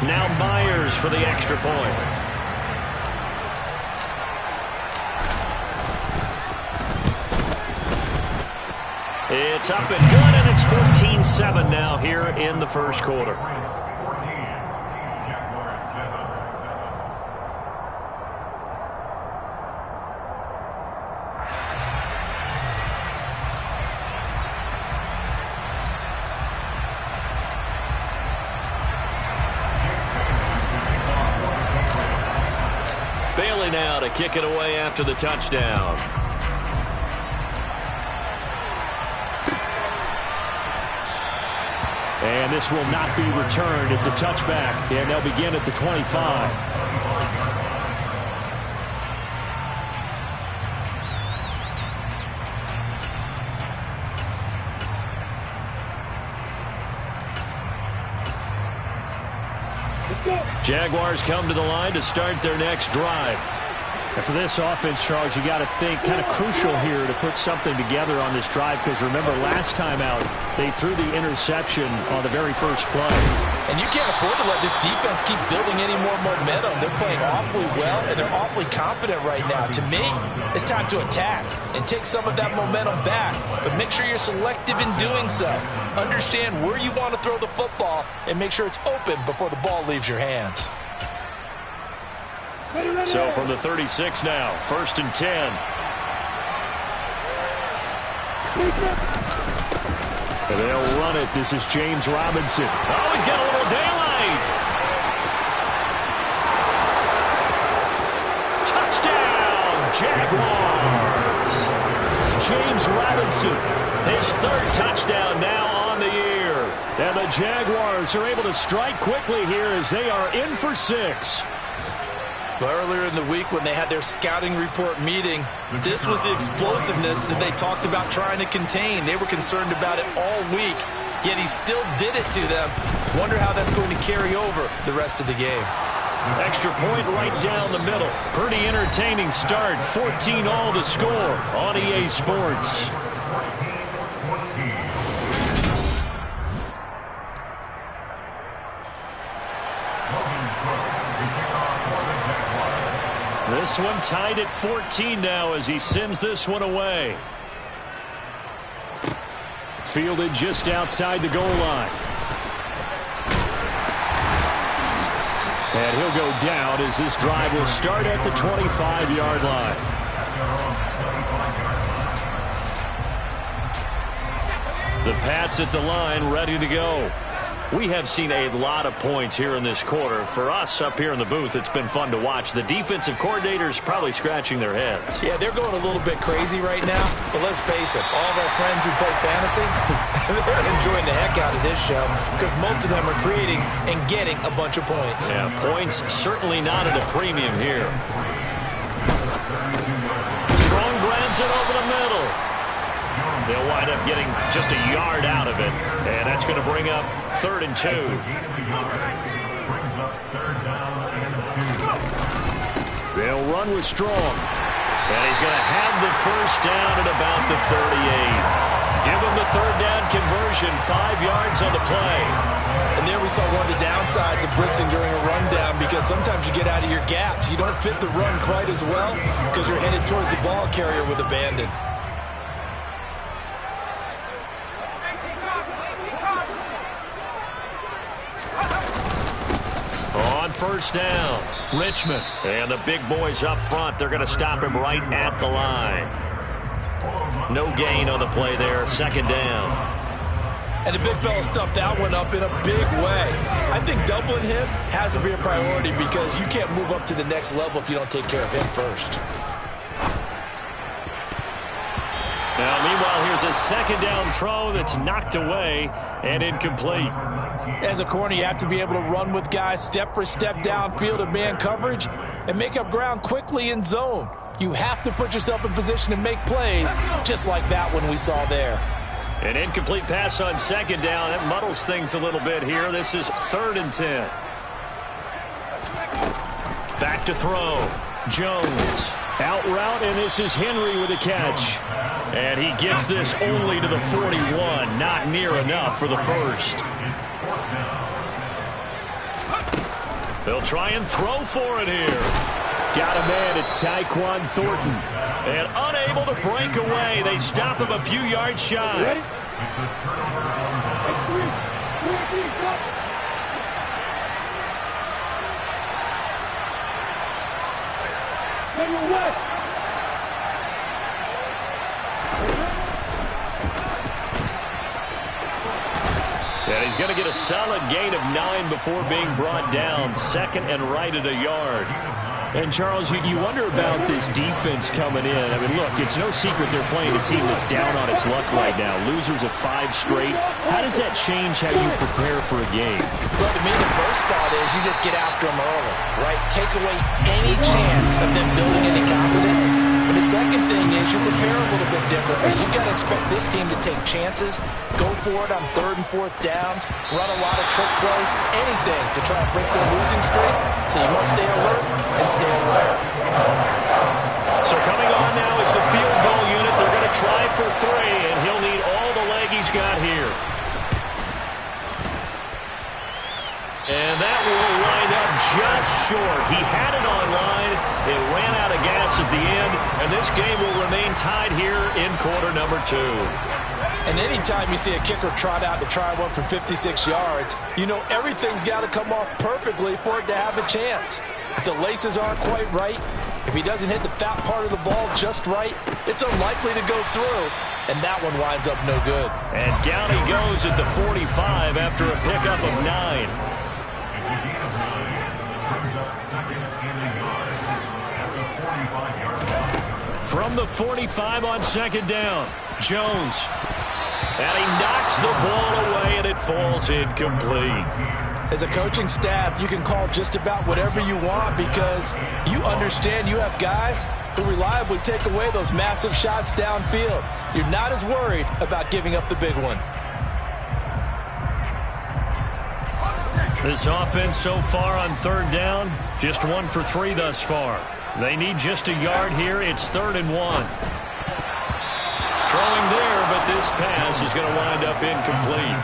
Now Myers for the extra point. It's up and good, and it's 14-7 now here in the first quarter. Bailey now to kick it away after the touchdown. And this will not be returned. It's a touchback, and they'll begin at the 25. Jaguars come to the line to start their next drive. And for this offense, Charles, you got to think kind of crucial here to put something together on this drive, because remember last time out they threw the interception on the very first play. And you can't afford to let this defense keep building any more momentum. They're playing awfully well, and they're awfully confident right now. To me, it's time to attack and take some of that momentum back, but make sure you're selective in doing so. Understand where you want to throw the football and make sure it's open before the ball leaves your hands. So from the 36 now, 1st and 10. And they'll run it. This is James Robinson. Oh, he's got a little daylight. Touchdown, Jaguars. James Robinson, his 3rd touchdown now on the year. And the Jaguars are able to strike quickly here as they are in for 6. Well, earlier in the week when they had their scouting report meeting, this was the explosiveness that they talked about trying to contain. They were concerned about it all week, yet he still did it to them. Wonder how that's going to carry over the rest of the game. Extra point right down the middle. Pretty entertaining start. 14 all the score on EA Sports. This one tied at 14 now as he sends this one away. Fielded just outside the goal line. And he'll go down as this drive will start at the 25-yard line. The Pats at the line ready to go. We have seen a lot of points here in this quarter. For us up here in the booth, it's been fun to watch. The defensive coordinators probably scratching their heads. Yeah, they're going a little bit crazy right now. But let's face it, all of our friends who play fantasy, they're enjoying the heck out of this show because most of them are creating and getting a bunch of points. Yeah, points certainly not at a premium here. Strong grabs it over the middle. They'll wind up getting just a yard out of it, and that's going to bring up 3rd and 2. They'll run with Strong, and he's going to have the first down at about the 38. Give him the 3rd down conversion, 5 yards on the play. And there we saw one of the downsides of blitzing during a rundown, because sometimes you get out of your gaps. You don't fit the run quite as well because you're headed towards the ball carrier with abandon. On 1st down, Richmond. And the big boys up front, they're going to stop him right at the line. No gain on the play there, 2nd down. And the big fella stuffed that one up in a big way. I think doubling him has to be a priority because you can't move up to the next level if you don't take care of him first. Now, meanwhile, here's a 2nd down throw that's knocked away and incomplete. As a corner, you have to be able to run with guys step for step downfield in man coverage and make up ground quickly in zone. You have to put yourself in position to make plays, just like that one we saw there. An incomplete pass on 2nd down. That muddles things a little bit here. This is 3rd and 10. Back to throw. Jones. Out route, and this is Henry with a catch. And he gets this only to the 41. Not near enough for the first. They'll try and throw for it here. Got a man. It's Tyquan Thornton. And unable to break away. They stop him a few yards shy. Ready? And he's going to get a solid gain of 9 before being brought down. Second and right at a yard. And, Charles, you wonder about this defense coming in. I mean, look, it's no secret they're playing a team that's down on its luck right now. Losers of 5 straight. How does that change how you prepare for a game? Well, to me, the first thought is you just get after them early, right? Take away any chance of them building any confidence. And the second thing is you prepare a little bit differently. You got to expect this team to take chances, go for it on 3rd and 4th downs, run a lot of trick plays, anything to try and break their losing streak. So you must stay alert and stay aware. So coming on now is the field goal unit. They're going to try for 3, and he'll need all the leg he's got here. And that will line up just short. He had it on line. It ran out of gas at the end, and this game will remain tied here in quarter number 2. And anytime you see a kicker trot out to try one from 56 yards, you know everything's got to come off perfectly for it to have a chance. If the laces aren't quite right, if he doesn't hit the fat part of the ball just right, it's unlikely to go through, and that one winds up no good. And down he goes at the 45 after a pickup of 9. From the 45 on 2nd down, Jones. And he knocks the ball away, and it falls incomplete. As a coaching staff, you can call just about whatever you want because you understand you have guys who reliably take away those massive shots downfield. You're not as worried about giving up the big one. This offense so far on 3rd down, just 1 for 3 thus far. They need just a yard here. It's 3rd and 1. Throwing there, but this pass is going to wind up incomplete.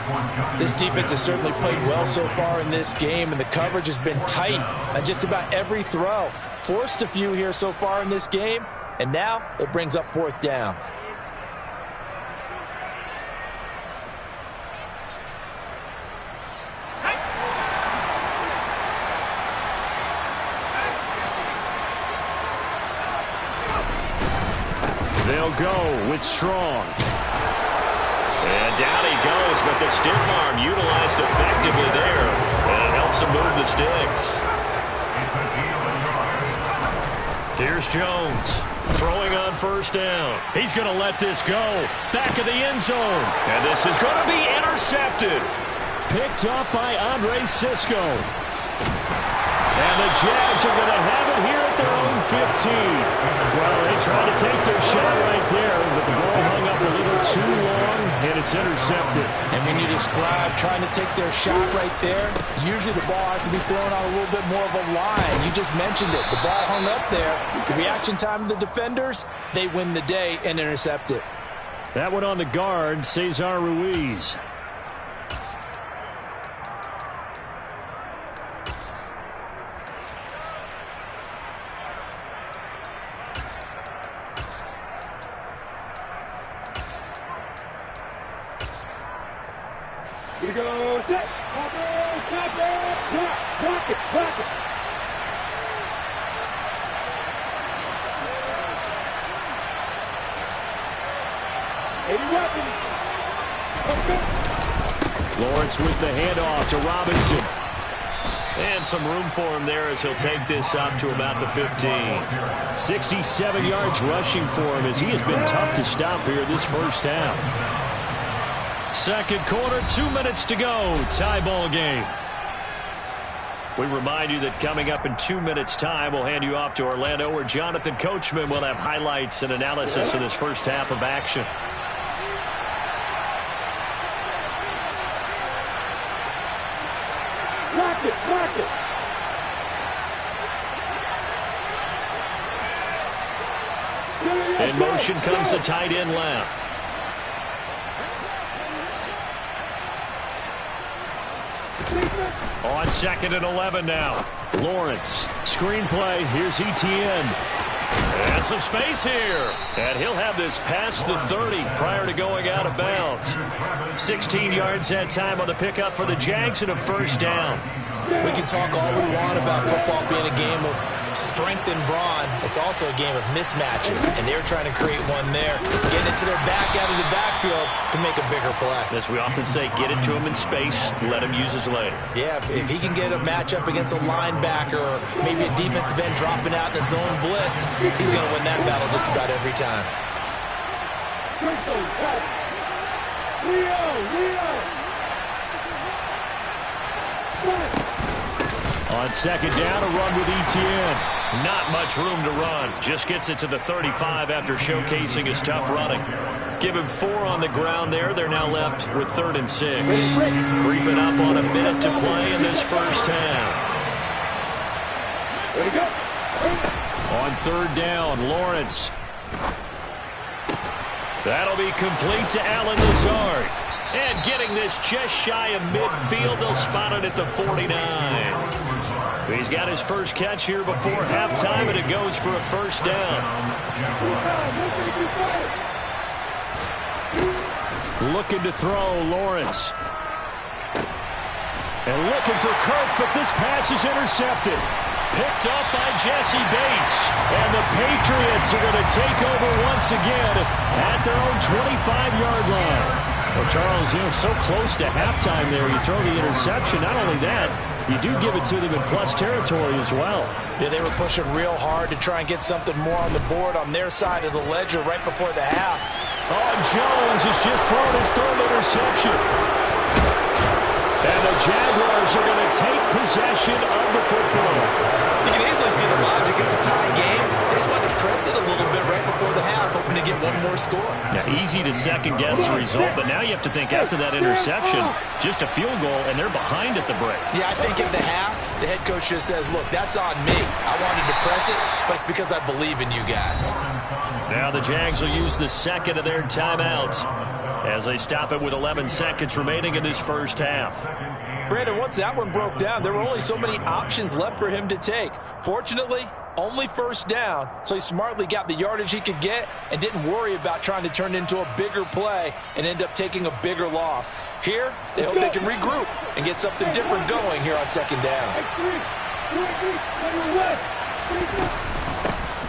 This defense has certainly played well so far in this game, and the coverage has been tight on just about every throw. Forced a few here so far in this game, and now it brings up 4th down. They'll go with Strong. And down he goes, but the stiff arm utilized effectively there. And it helps him move the sticks. Here's Jones throwing on 1st down. He's going to let this go. Back of the end zone. And this is going to be intercepted. Picked up by Andre Cisco. And the Jags are going to have it here at their own 15. Well, they tried to take their shot right there, but the ball hung up a little too long, and it's intercepted. And when you describe trying to take their shot right there, usually the ball has to be thrown on a little bit more of a line. You just mentioned it. The ball hung up there. The reaction time of the defenders, they win the day and intercept it. That one on the guard, Cesar Ruiz. Here we go. Snap. Snap it. Block it. Block it. Lawrence with the handoff to Robinson. And some room for him there as he'll take this up to about the 15. 67 yards rushing for him as he has been tough to stop here this first half. 2nd quarter, 2 minutes to go. Tie ball game. We remind you that coming up in 2 minutes' time, we'll hand you off to Orlando, where Jonathan Coachman will have highlights and analysis of this first half of action. Block it. Block it. In motion comes the tight end left. On 2nd and 11 now. Lawrence. Screenplay. Here's Etienne. And some space here. And he'll have this past the 30 prior to going out of bounds. 16 yards that time on the pickup for the Jags and a first down. We can talk all we want about football being a game of strength and brawn. It's also a game of mismatches, and they're trying to create one there. Getting it to their back out of the backfield to make a bigger play. As we often say, get it to him in space, let him use his leg. Yeah, if he can get a matchup against a linebacker or maybe a defensive end dropping out in a zone blitz, he's going to win that battle just about every time. On 2nd down, a run with Etienne. Not much room to run. Just gets it to the 35 after showcasing his tough running. Give him 4 on the ground there. They're now left with 3rd and 6. Creeping up on a minute to play in this first half. On 3rd down, Lawrence. That'll be complete to Allen Lazard. And getting this just shy of midfield, they'll spot it at the 49. He's got his first catch here before halftime, and it goes for a first down. Looking to throw, Lawrence. And looking for Kirk, but this pass is intercepted. Picked up by Jesse Bates. And the Patriots are going to take over once again at their own 25-yard line. Well, Charles, so close to halftime there. You throw the interception. Not only that, you do give it to them in plus territory as well. Yeah, they were pushing real hard to try and get something more on the board on their side of the ledger right before the half. Oh, Jones has just thrown his 3rd interception. And the Jaguars are going to take possession of the football. You can easily see the logic. It's a tie game. They just wanted to press it a little bit right before the half, hoping to get one more score. Now, easy to second-guess the result, but now you have to think after that interception, just a field goal, and they're behind at the break. Yeah, I think at the half, the head coach just says, look, that's on me. I wanted to press it, but it's because I believe in you guys. Now the Jags will use the 2nd of their timeouts as they stop it with 11 seconds remaining in this first half. Brandon, once that one broke down, there were only so many options left for him to take. Fortunately, only first down, so he smartly got the yardage he could get and didn't worry about trying to turn it into a bigger play and end up taking a bigger loss. Here, they hope they can regroup and get something different going here on 2nd down.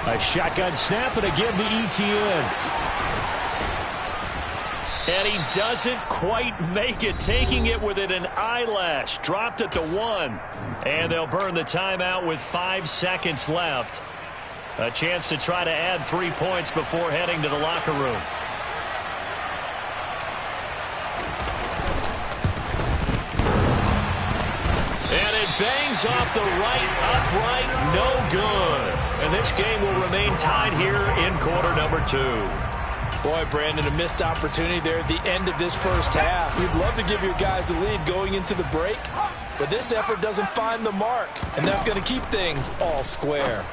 A shotgun snap and again to Etienne. And he doesn't quite make it, taking it within an eyelash. Dropped at the 1. And they'll burn the timeout with 5 seconds left. A chance to try to add 3 points before heading to the locker room. And it bangs off the right upright, no good. And this game will remain tied here in quarter number 2. Boy, Brandon, a missed opportunity there at the end of this first half. You'd love to give your guys a lead going into the break, but this effort doesn't find the mark, and that's going to keep things all square.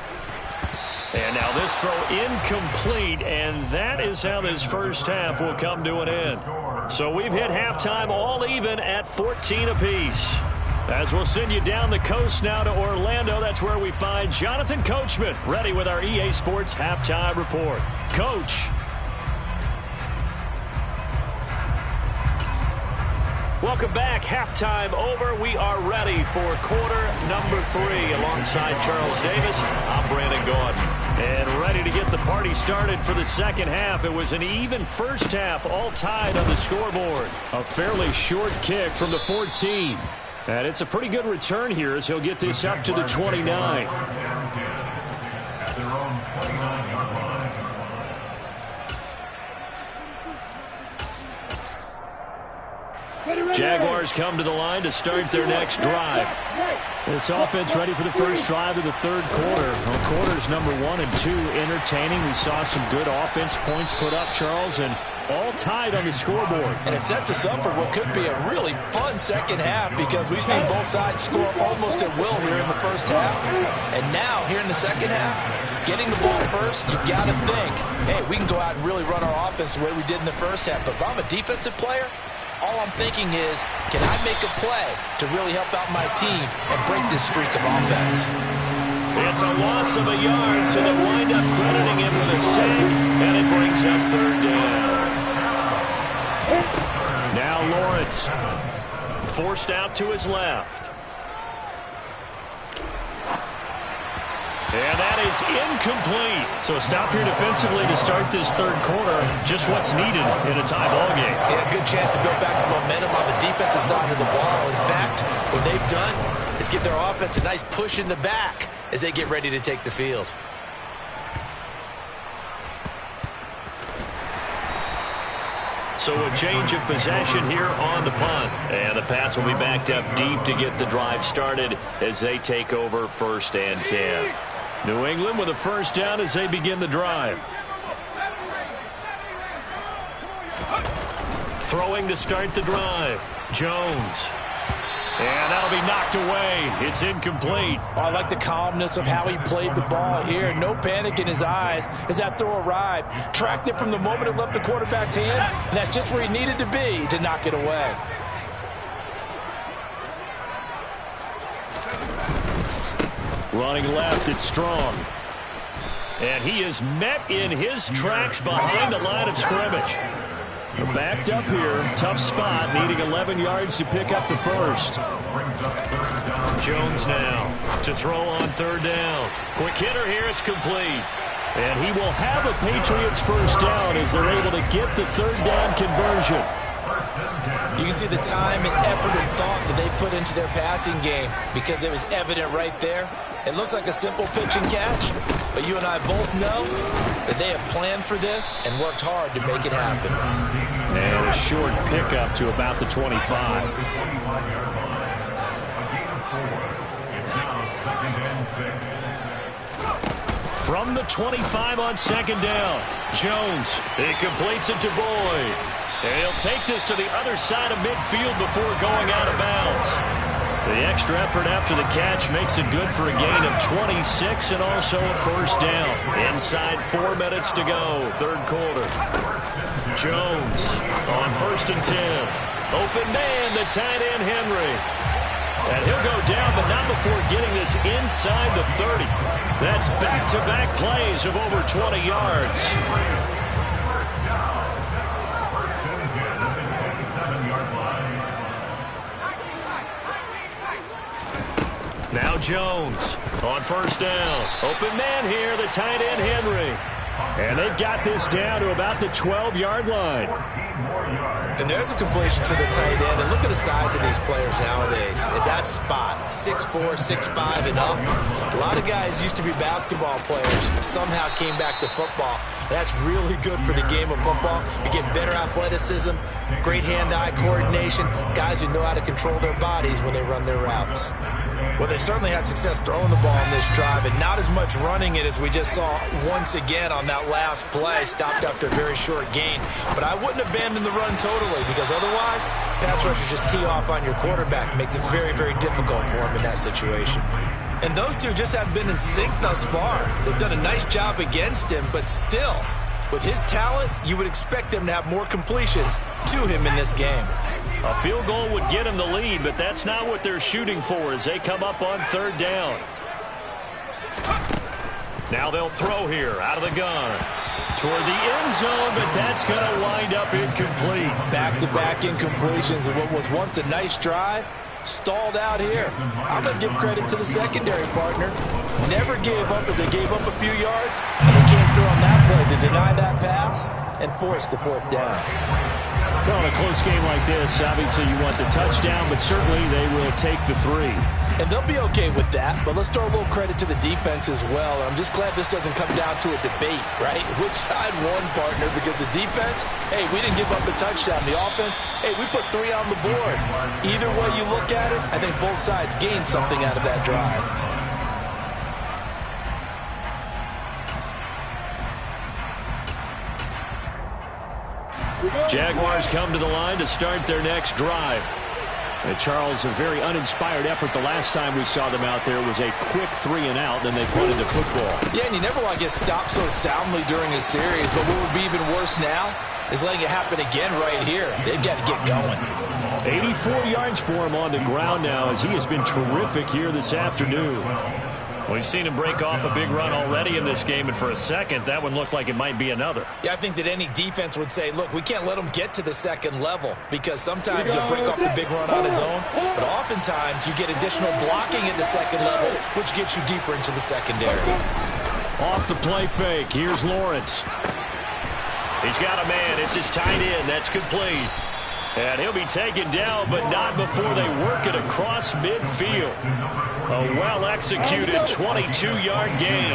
And now this throw incomplete, and that is how this first half will come to an end. So we've hit halftime all even at 14 apiece. As we'll send you down the coast now to Orlando, that's where we find Jonathan Coachman ready with our EA Sports Halftime Report. Coach. Welcome back. Halftime over. We are ready for quarter number 3. Alongside Charles Davis, I'm Brandon Gaudin. And ready to get the party started for the second half. It was an even first half, all tied on the scoreboard. A fairly short kick from the 14. And it's a pretty good return here as he'll get this up to the 29. At their own 29-yard line. Jaguars come to the line to start their next drive. This offense ready for the first drive of the third quarter. Well, quarters number 1 and 2 entertaining. We saw some good offense points put up, Charles, and all tied on the scoreboard. And it sets us up for what could be a really fun second half because we've seen both sides score almost at will here in the first half. And now, here in the second half, getting the ball first, you've got to think, hey, we can go out and really run our offense the way we did in the first half. But if I'm a defensive player, all I'm thinking is, can I make a play to really help out my team and break this streak of offense? It's a loss of a yard, so they wind up crediting him with a sack, and it brings up third down. Now Lawrence, forced out to his left. And that is incomplete. So a stop here defensively to start this third quarter. Just what's needed in a tie ball game. Yeah, good chance to build back some momentum on the defensive side of the ball. In fact, what they've done is give their offense a nice push in the back as they get ready to take the field. So a change of possession here on the punt. And the Pats will be backed up deep to get the drive started as they take over 1st and 10. New England with a first down as they begin the drive. Throwing to start the drive. Jones. And that'll be knocked away. It's incomplete. Oh, I like the calmness of how he played the ball here. No panic in his eyes as that throw arrived. Tracked it from the moment it left the quarterback's hand, and that's just where he needed to be to knock it away. Running left, it's Strong. And he is met in his tracks behind the line of scrimmage. They're backed up here. Tough spot, needing 11 yards to pick up the first. Jones now to throw on third down. Quick hitter here, it's complete. And he will have a Patriots first down as they're able to get the third down conversion. You can see the time and effort and thought that they put into their passing game because it was evident right there. It looks like a simple pitch and catch, but you and I both know that they have planned for this and worked hard to make it happen. And a short pickup to about the 25. From the 25 on second down, Jones. He completes it to Boyd. And he'll take this to the other side of midfield before going out of bounds. The extra effort after the catch makes it good for a gain of 26 and also a first down. Inside 4 minutes to go, third quarter. Jones on 1st and 10. Open man, the tight end Henry. And he'll go down, but not before getting this inside the 30. That's back-to-back plays of over 20 yards. Now Jones on first down. Open man here, the tight end Henry. And they've got this down to about the 12-yard line. And there's a completion to the tight end. And look at the size of these players nowadays. At that spot, 6'4", 6'5", and up. A lot of guys used to be basketball players, somehow came back to football. That's really good for the game of football. You get better athleticism, great hand-eye coordination, guys who know how to control their bodies when they run their routes. Well, they certainly had success throwing the ball in this drive, and not as much running it as we just saw once again on that last play, stopped after a very short gain. But I wouldn't abandon the run totally, because otherwise, pass rushers just tee off on your quarterback. Makes it very, very difficult for him in that situation. And those two just haven't been in sync thus far. They've done a nice job against him, but still, with his talent, you would expect them to have more completions to him in this game. A field goal would get him the lead, but that's not what they're shooting for as they come up on third down. Now they'll throw here out of the gun toward the end zone, but that's going to wind up incomplete. Back-to-back incompletions of what was once a nice drive. Stalled out here. I'm going to give credit to the secondary partner. Never gave up as they gave up a few yards, and they came through on that play to deny that pass and force the fourth down. Well, in a close game like this, obviously you want the touchdown, but certainly they will take the 3. And they'll be okay with that, but let's throw a little credit to the defense as well. I'm just glad this doesn't come down to a debate, right? Which side won, partner? Because the defense, hey, we didn't give up a touchdown. The offense, hey, we put 3 on the board. Either way you look at it, I think both sides gained something out of that drive. Jaguars come to the line to start their next drive. And Charles, a very uninspired effort the last time we saw them out there was a quick 3 and out, then they punted the football. Yeah, and you never want to get stopped so soundly during a series, but what would be even worse now is letting it happen again right here. They've got to get going. 84 yards for him on the ground now as he has been terrific here this afternoon. We've seen him break off a big run already in this game, and for a second, that one looked like it might be another. Yeah, I think that any defense would say, look, we can't let him get to the second level because sometimes he'll break off the big run on his own, but oftentimes you get additional blocking at the second level, which gets you deeper into the secondary. Off the play fake. Here's Lawrence. He's got a man. It's his tight end. That's complete. And he'll be taken down, but not before they work it across midfield. A well-executed 22-yard gain.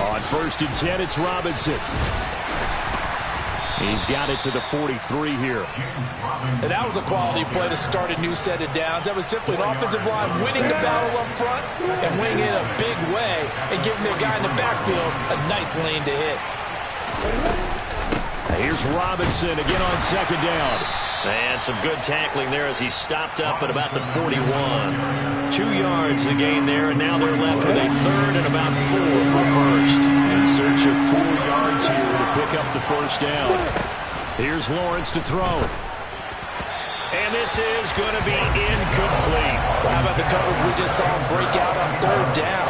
On 1st and 10, it's Robinson. He's got it to the 43 here. And that was a quality play to start a new set of downs. That was simply an offensive line winning the battle up front and winning it a big way and giving their guy in the backfield a nice lane to hit. Here's Robinson again on 2nd down. And some good tackling there as he stopped up at about the 41. 2 yards the gain there, and now they're left with a 3rd and about 4 for first. In search of 4 yards here to pick up the first down. Here's Lawrence to throw. And this is going to be incomplete. Well, how about the coverage we just saw him break out on 3rd down?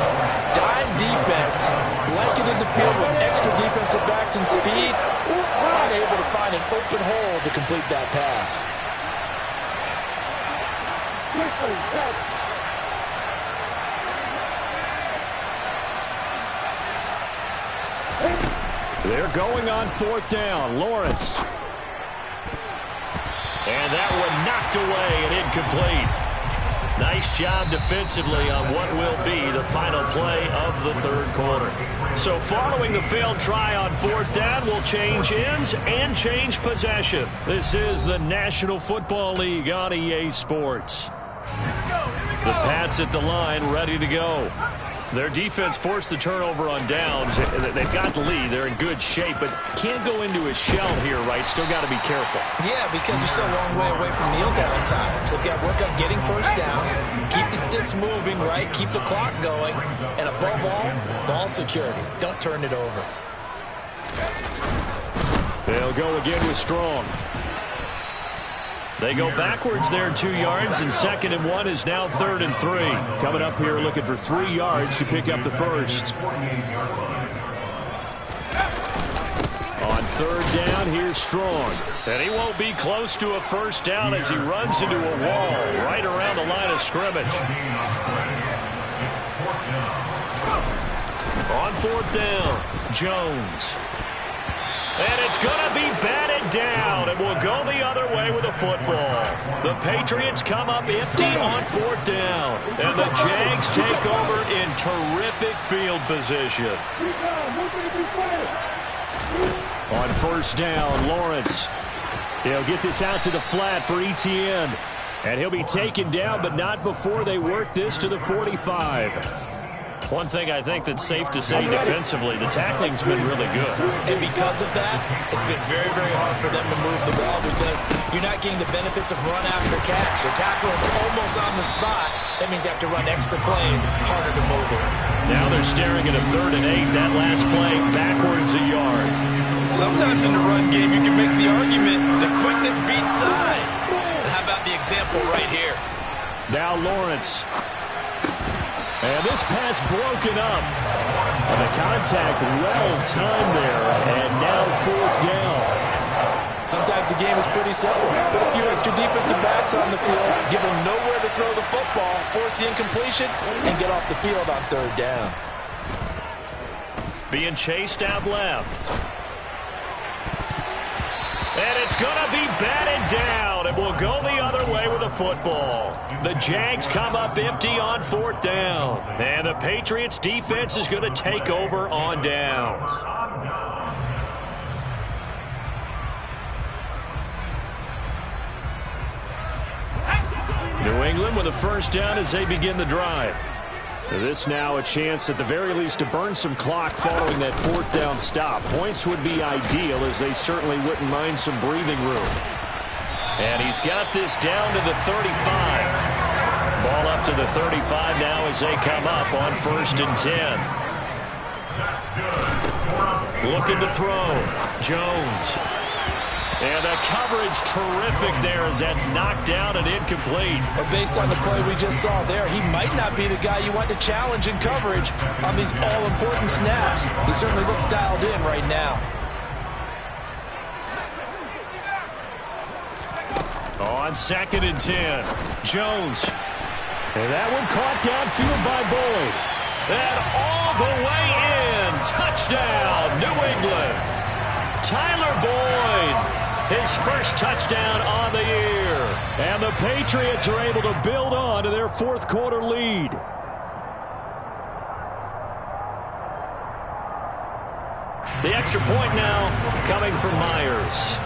Dime defense, blanketed the field with extra defensive backs and speed. Unable to find an open hole to complete that pass. They're going on 4th down. Lawrence. And that one knocked away and incomplete. Nice job defensively on what will be the final play of the 3rd quarter. So following the failed try on 4th down, we'll change ends and change possession. This is the National Football League on EA Sports. The Pats at the line, ready to go. Their defense forced the turnover on downs. They've got the lead. They're in good shape, but can't go into a shell here, right? Still got to be careful. Yeah, because they're still a long way away from kneel down time. So they've got to work on getting first downs, keep the sticks moving, right? Keep the clock going. And above all, ball security. Don't turn it over. They'll go again with Strong. They go backwards there 2 yards, and 2nd and 1 is now 3rd and 3. Coming up here looking for 3 yards to pick up the first. On 3rd down, here's Strong. And he won't be close to a first down as he runs into a wall right around the line of scrimmage. On 4th down, Jones. And it's going to be batted down, and we'll go the other way with the football. The Patriots come up empty on 4th down, and the Jags take over in terrific field position. On 1st down, Lawrence. He'll get this out to the flat for Etienne, and he'll be taken down, but not before they work this to the 45. One thing I think that's safe to say defensively, the tackling's been really good. And because of that, it's been very, very hard for them to move the ball because you're not getting the benefits of run after catch. They're tackling almost on the spot. That means you have to run extra plays, harder to move it. Now they're staring at a 3rd and 8. That last play, backwards a yard. Sometimes in the run game, you can make the argument the quickness beats size. And how about the example right here? Now Lawrence. And this pass broken up. And the contact well timed there. And now 4th down. Sometimes the game is pretty simple. Put a few extra defensive backs on the field, give them nowhere to throw the football, force the incompletion, and get off the field on 3rd down. Being chased out left. And it's going to be batted down, and we'll go the other way with the football. The Jags come up empty on 4th down, and the Patriots defense is going to take over on downs. New England with a first down as they begin the drive. This now a chance at the very least to burn some clock following that 4th down stop. Points would be ideal as they certainly wouldn't mind some breathing room. And he's got this down to the 35. Ball up to the 35 now as they come up on 1st and 10. Looking to throw. Jones. And the coverage terrific there as that's knocked down and incomplete. But based on the play we just saw there, he might not be the guy you want to challenge in coverage on these all-important snaps. He certainly looks dialed in right now. On 2nd and 10, Jones. And that one caught downfield by Boyd. And all the way in. Touchdown, New England. Tyler Boyd. His first touchdown on the year. And the Patriots are able to build on to their 4th quarter lead. The extra point now coming from Myers.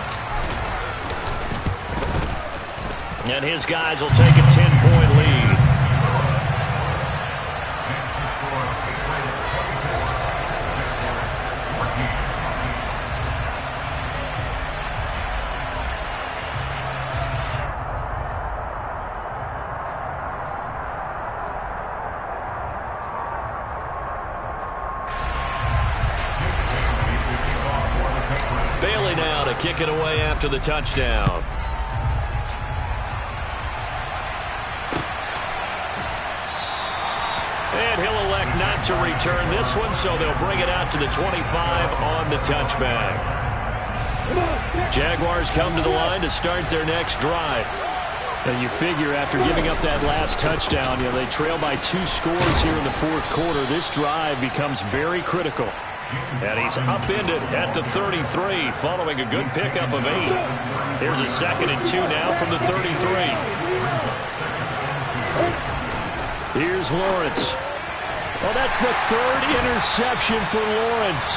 And his guys will take a 10-point lead. Bailey now to kick it away after the touchdown. And he'll elect not to return this one, so they'll bring it out to the 25 on the touchback. Jaguars come to the line to start their next drive. And you figure after giving up that last touchdown, they trail by 2 scores here in the 4th quarter. This drive becomes very critical. And he's upended at the 33 following a good pickup of 8. Here's a 2nd and 2 now from the 33. Here's Lawrence. Oh, that's the 3rd interception for Lawrence.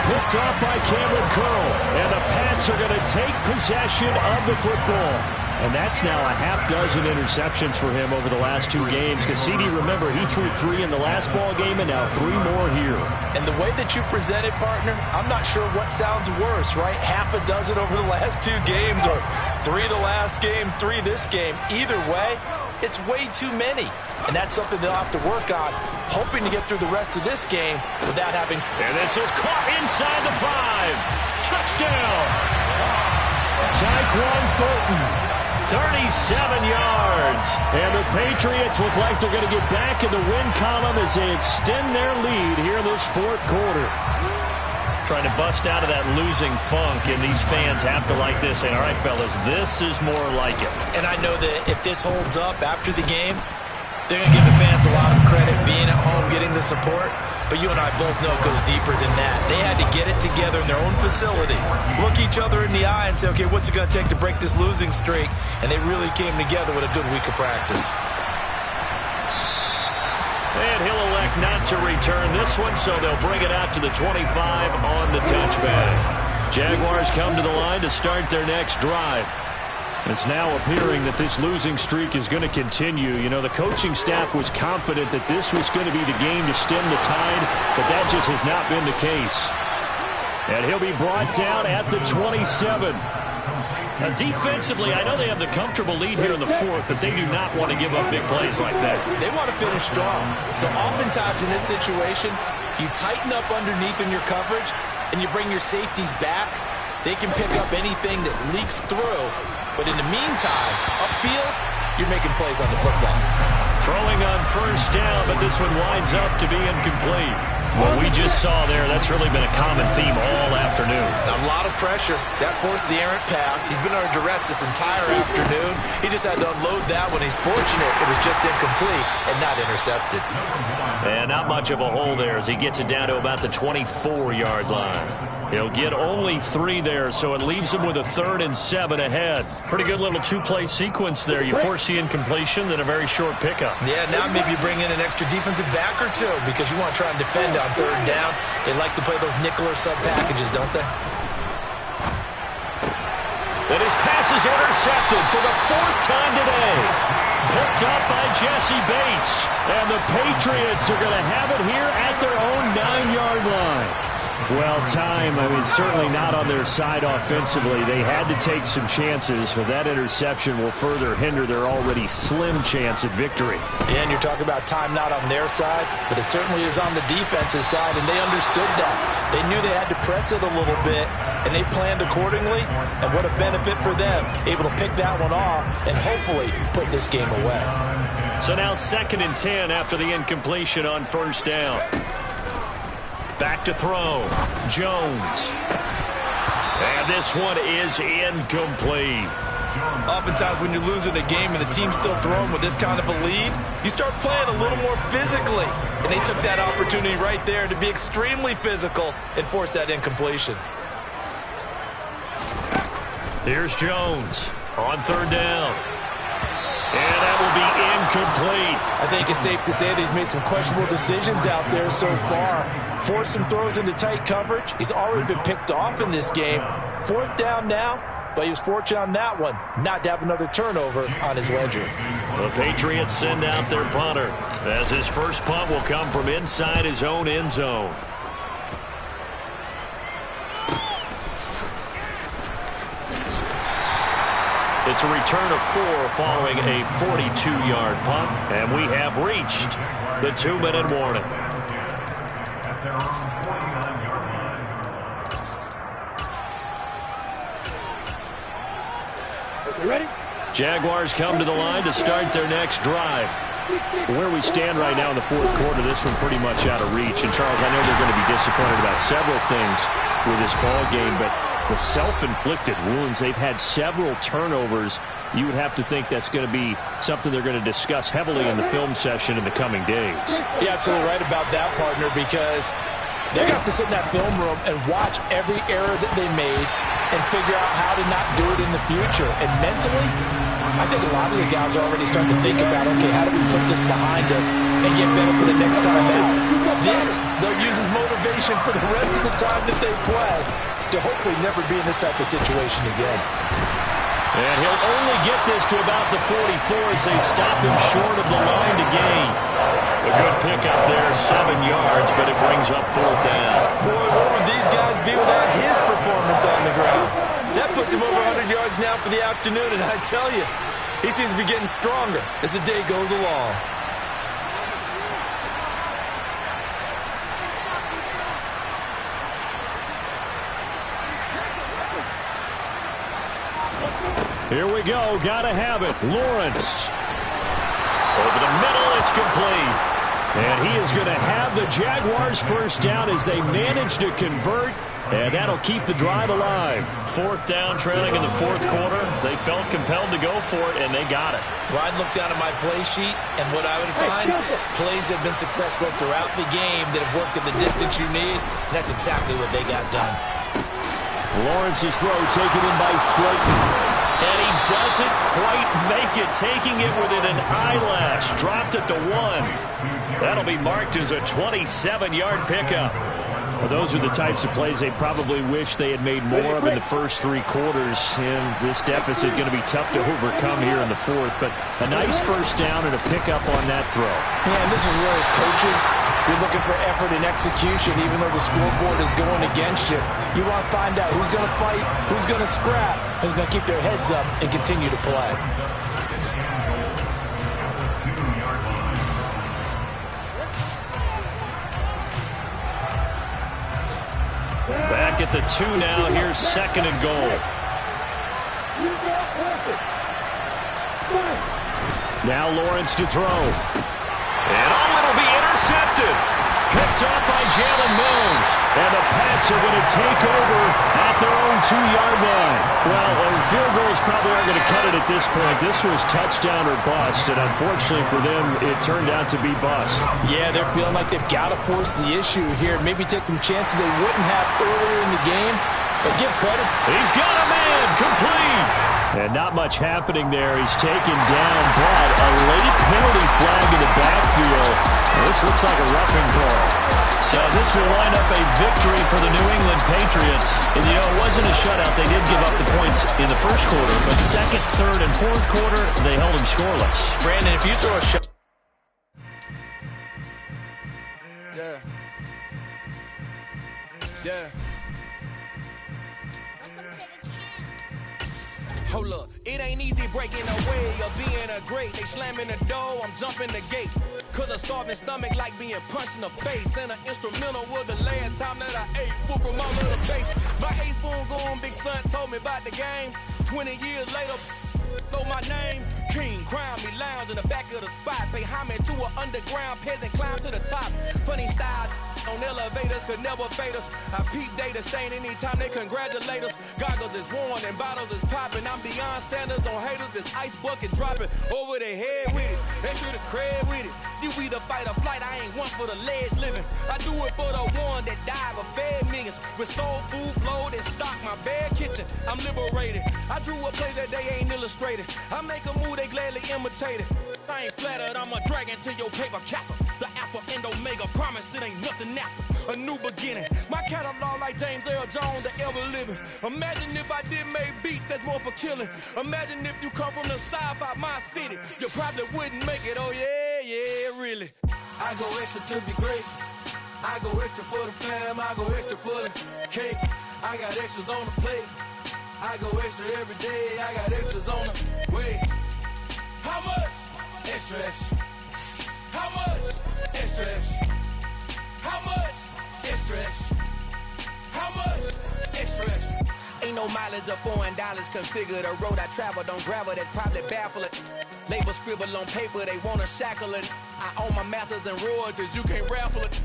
Picked off by Cameron Curl. And the Pats are going to take possession of the football. And that's now a half dozen interceptions for him over the last 2 games. Because CD, remember, he threw 3 in the last ball game and now 3 more here. And the way that you present it, partner, I'm not sure what sounds worse, right? Half a dozen over the last 2 games or 3 the last game, 3 this game. Either way, it's way too many. And that's something they'll have to work on, hoping to get through the rest of this game without having... And this is caught inside the 5. Touchdown! Tyquan Thornton. 37 yards. And the Patriots look like they're going to get back in the win column as they extend their lead here in this 4th quarter. Trying to bust out of that losing funk, and these fans have to like this. And all right, fellas, this is more like it. And I know that if this holds up after the game, they're going to give the fans a lot of credit being at home, getting the support. But you and I both know it goes deeper than that. They had to get it together in their own facility, look each other in the eye and say, okay, what's it going to take to break this losing streak? And they really came together with a good week of practice. And he'll elect not to return this one, so they'll bring it out to the 25 on the touchback. Jaguars come to the line to start their next drive. It's now appearing that this losing streak is going to continue. The coaching staff was confident that this was going to be the game to stem the tide, but that just has not been the case. And he'll be brought down at the 27. Now, defensively, I know they have the comfortable lead here in the 4th, but they do not want to give up big plays like that. They want to finish strong. So oftentimes in this situation, you tighten up underneath in your coverage, and you bring your safeties back. They can pick up anything that leaks through. But in the meantime, upfield, you're making plays on the football. Throwing on 1st down, but this one winds up to be incomplete. What we just saw there, that's really been a common theme all afternoon. A lot of pressure. That forced the errant pass. He's been under duress this entire afternoon. He just had to unload that one. He's fortunate it was just incomplete and not intercepted. And not much of a hole there as he gets it down to about the 24-yard line. He'll get only 3 there, so it leaves him with a 3rd and 7 ahead. Pretty good little 2-play sequence there. You force the incompletion, then a very short pickup. Yeah, now maybe you bring in an extra defensive back or 2 because you want to try and defend on 3rd down. They like to play those nickel or sub packages, don't they? And his pass is intercepted for the 4th time today. Picked up by Jesse Bates. And the Patriots are going to have it here at their own 9-yard line. Well, time, certainly not on their side offensively. They had to take some chances, but that interception will further hinder their already slim chance at victory. Yeah, and you're talking about time not on their side, but it certainly is on the defensive side, and they understood that. They knew they had to press it a little bit, and they planned accordingly, and what a benefit for them, able to pick that one off and hopefully put this game away. So now 2nd and 10 after the incompletion on 1st down. Back to throw. Jones. And this one is incomplete. Oftentimes when you're losing a game and the team's still throwing with this kind of a lead, you start playing a little more physically. And they took that opportunity right there to be extremely physical and force that incompletion. Here's Jones on 3rd down. And that will be incomplete. I think it's safe to say that he's made some questionable decisions out there so far. Forced some throws into tight coverage. He's already been picked off in this game. 4th down now, but he was fortunate on that one not to have another turnover on his ledger. The Patriots send out their punter as his first punt will come from inside his own end zone. It's a return of 4 following a 42-yard punt, and we have reached the 2-minute warning. Ready? Jaguars come to the line to start their next drive. Where we stand right now in the 4th quarter, this one pretty much out of reach. And, Charles, I know they're going to be disappointed about several things with this ball game, but the self-inflicted wounds, they've had several turnovers. You would have to think that's going to be something they're going to discuss heavily in the film session in the coming days. You're absolutely right about that, partner, because they're going to have to sit in that film room and watch every error that they made and figure out how to not do it in the future. And mentally, I think a lot of the guys are already starting to think about, okay, how do we put this behind us and get better for the next time out? This, they'll use as motivation for the rest of the time that they play to hopefully never be in this type of situation again. And he'll only get this to about the 44 as they stop him short of the line to gain. A good pickup there, 7 yards, but it brings up 4th down. Boy, what would these guys be without his performance on the ground? That puts him over 100 yards now for the afternoon, and I tell you, he seems to be getting stronger as the day goes along. Here we go. Gotta have it. Lawrence. Over the middle. It's complete. And he is going to have the Jaguars first down as they manage to convert. And that'll keep the drive alive. 4th down, trailing in the 4th quarter. They felt compelled to go for it, and they got it. Well, I'd look down at my play sheet, and what I would find, plays have been successful throughout the game that have worked at the distance you need, and that's exactly what they got done. Lawrence's throw taken in by Slayton. And he doesn't quite make it, taking it within an eyelash. Dropped it to 1. That'll be marked as a 27-yard pickup. Well, those are the types of plays they probably wish they had made more of in the first 3 quarters. And this deficit going to be tough to overcome here in the 4th. But a nice first down and a pickup on that throw. Yeah, and this is where as coaches, you're looking for effort and execution, even though the scoreboard is going against you. You want to find out who's going to fight, who's going to scrap, who's going to keep their heads up and continue to play. Back at the 2 now. Here's 2nd and goal. Now Lawrence to throw. And it'll be intercepted. Picked up by Jalen Mills. And the Pats are going to take over at their own 2-yard line. Well, field goals probably aren't going to cut it at this point. This was touchdown or bust, and unfortunately for them, it turned out to be bust. Yeah, they're feeling like they've got to force the issue here. Maybe take some chances they wouldn't have earlier in the game. But give credit. He's got a man. Complete. And not much happening there. He's taken down, but a late penalty flag in the backfield. This looks like a roughing call. So this will wind up a victory for the New England Patriots. And, it wasn't a shutout. They did give up the points in the first quarter. But 2nd, 3rd, and 4th quarter, they held them scoreless. Brandon, if you throw a shot. Yeah. Hold up, it ain't easy breaking away or being a great. They slamming the door, I'm jumping the gate. Cause a starving stomach like being punched in the face. And an instrumental was the last time that I ate food from my little base. My ace spoon going, big son told me about the game. 20 years later, know my name. King, crown me, lounge in the back of the spot. Pay homage to an underground peasant, climb to the top. Funny style on elevators could never fade us. I peep data stain anytime they congratulate us. Goggles is worn and bottles is popping. I'm beyond Sanders on haters. This ice bucket dropping over their head with it. Extra the cred with it. You either fight or flight. I ain't one for the ledge living. I do it for the one that died but fed millions. With soul food flowed and stock my bad kitchen. I'm liberated. I drew a play that they ain't illustrated. I make a move they gladly imitate it. I ain't flattered, I'm a dragon to your paper castle. The Alpha and Omega, promise it ain't nothing after. A new beginning. My catalog like James Earl Jones, the ever living. Imagine if I did make beats that's more for killing. Imagine if you come from the south out my city. You probably wouldn't make it, oh yeah, really. I go extra to be great. I go extra for the fam, I go extra for the cake. I got extras on the plate. I go extra every day, I got extras on the way. How much? Extra, extra. How much? Extra, extra. How much? Extra, extra. How much? Extra, extra. Ain't no mileage of $4 configure the road I travel. Don't gravel, that's probably baffling. Label scribble on paper, they wanna shackle it. I own my masters and royalties, you can't raffle it.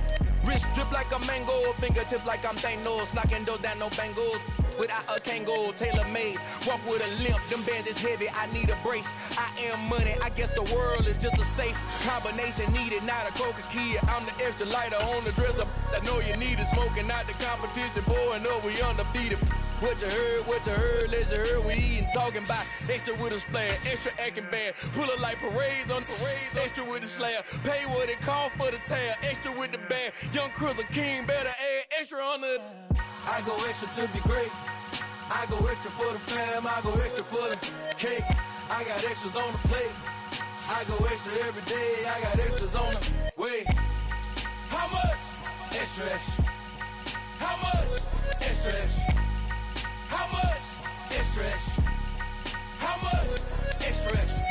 Wrist drip like a mango, fingertips like I'm Thanos. Knocking doors down, no bangles. Without a Kango, tailor-made. Walk with a limp, them bands is heavy, I need a brace. I am money, I guess the world is just a safe combination needed, not a coca key. I'm the extra lighter on the dresser. I know you need it, smoking out the competition, pouring up, we undefeated. What you heard, let's hear we eatin', talking about extra with a splash, extra acting bad, pull it like parades on parades, extra with the slab, pay what it cost for the tab, extra with the bag, young Chris a king, better add extra on the. I go extra to be great, I go extra for the fam, I go extra for the cake, I got extras on the plate, I go extra every day, I got extras on the way. How much? Extra, extra. How much? Extra, extra. How much? Extra, extra. How much? Extra, extra.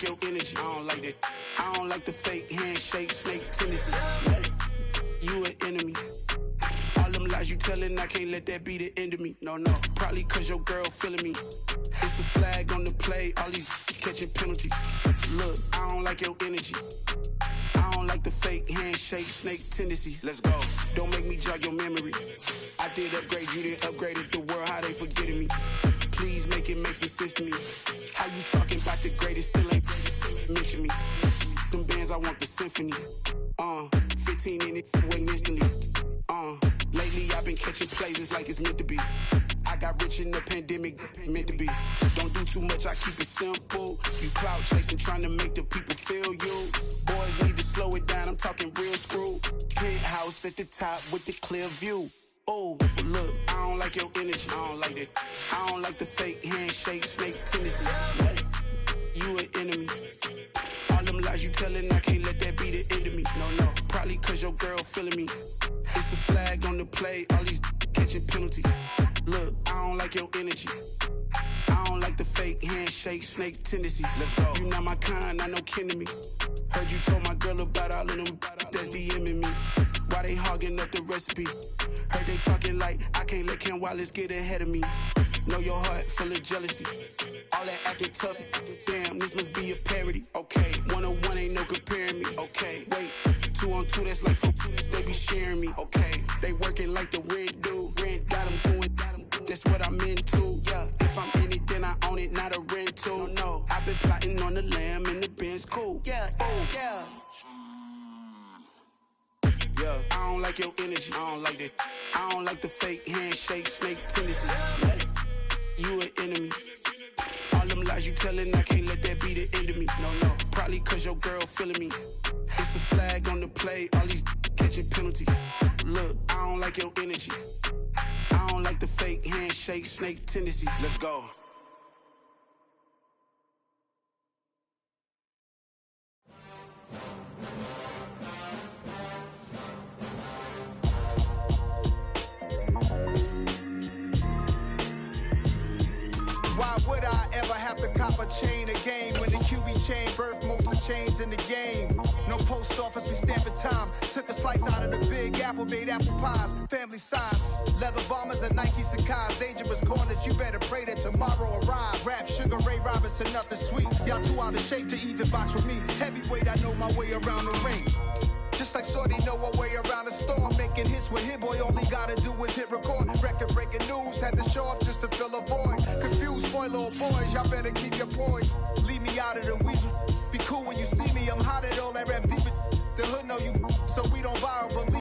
Your energy, I don't like that. I don't like the fake handshake, snake tendency. You an enemy. All them lies you telling, I can't let that be the end of me. No, probably cause your girl feeling me. It's a flag on the play, all these catching penalties. Look, I don't like your energy. I don't like the fake handshake, snake tendency. Let's go. Don't make me jog your memory. I did upgrade, you didn't upgrade it. The world, how they forgetting me. Please make it make some sense to me. How you talking about the greatest, still ain't mention me. Them bands, I want the symphony. 15 in it, went instantly. Lately I've been catching plays, it's like it's meant to be. I got rich in the pandemic, meant to be. Don't do too much, I keep it simple. You clout chasing, trying to make the people feel you. Boys need to slow it down, I'm talking real screw. Penthouse at the top with the clear view. Oh, look, I don't like your energy, I don't like that. I don't like the fake handshake, snake tendency. You an enemy. All them lies you telling, I can't let that be the end of me. No, probably cause your girl feeling me. It's a flag on the play, all these catching penalties. Look, I don't like your energy. I don't like the fake handshake, snake tendency. Let's go. You not my kind, I know kin to me. Heard you told my girl about all of them that's DMing me. Why they hogging up the recipe? Heard they talking like I can't let Ken Wallace get ahead of me. Know your heart full of jealousy. All that acting tough, damn, this must be a parody. Okay, 1-on-1 ain't no comparing me. Okay, wait, 2-on-2, that's like 4-2, they be sharing me. Okay, they working like the rent do. Rent got them going, that's what I'm into. Yeah, if I'm in it, then I own it, not a rental. No, I've been plotting on the lamb and the Benz cool. Yeah, oh, yeah. Yeah, I don't like your energy. I don't like that. I don't like the fake handshake, snake tendency. You an enemy. All them lies you telling, I can't let that be the end of me. No, probably cause your girl feeling me. It's a flag on the play, all these catching penalties. Look, I don't like your energy. I don't like the fake handshake, snake tendency. Let's go. Why would I ever have to cop a chain again when the QB chain birthed most of the chains in the game? No post office, we stamping time. Took a slice out of the big apple, made apple pies, family size. Leather bombers and Nike Sacai's. Dangerous corners, you better pray that tomorrow arrive. Rap, Sugar Ray Robinson, nothing sweet. Y'all too out of shape to even box with me. Heavyweight, I know my way around the ring. Just like Shorty know her way around the storm. Making hits with Hit Boy, all he gotta do is hit record. Record breaking news, had to show up just to fill a void. Confused, spoiler boys, y'all better keep your poise. Leave me out of the weasel. Be cool when you see me, I'm hot at all that rap deep. The hood know you, so we don't borrow, believe.